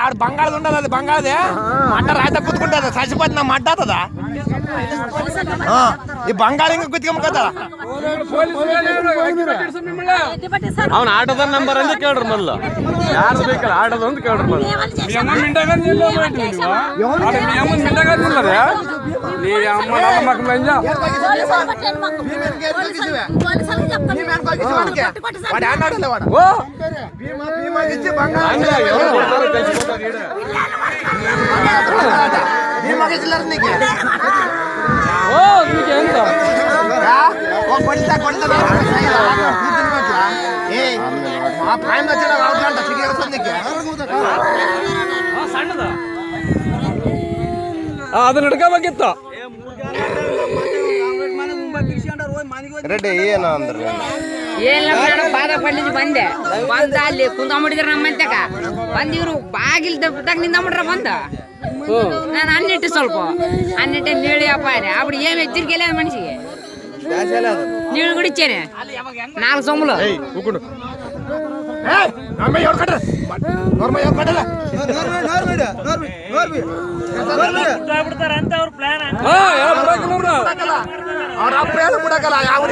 ఆడు బంగాళది ఉండదు, అది బంగాళదే మంట రాయిత కుత్తుకుంటుంది, చచ్చిపోతుంది నా మంట అవుతుందా? ఈ బంగాళ ఇంకా కుత్తికమ్మ కదా. ಅವನು ಆಟೋದ ನಂಬರ್ ಅಂತ ಕೇಳ್ರಿ ಮೊದಲು, ಯಾರು ಬೇಕಲ್ಲ ಆಟೋದ ಅಂತ ಕೇಳ್ರಿ ಮೊದಲು. ಅದನ್ನ ಹಿಡ್ಕೋಬೇಕಿತ್ತು ರೆಡ್ಡಿ. ಏನು ಅಂದ್ರೆ ಏನಿಲ್ಲ ಬಾಧ ಪಡ್ಲಿಕ್ಕೆ ಬಂದೆ. ಬಂದ ಅಲ್ಲಿ ಕುಂತ್ಕೊಂಡ್ಬಿಟ್ಟಿದ್ರು ನಮ್ಮಂತಕ. ಬಂದ ಇವ್ರು ಬಾಗಿಲ್ ತಗ ನಿಂತ್ಬಿಟ್ರ ಬಂದ. ನಾನು ಅನ್ನಿಟ್ಟು ಸ್ವಲ್ಪ ಅನ್ನಿಟ್ಟೆ ನೀಳಿ ಅಪ್ಪ ಅప్పుడు ఏం హెచ్చరికలే మనిషికి నీళ్ళు కూడా ఇచ్చానే 4 సొమ్ములు. ಅವ್ರ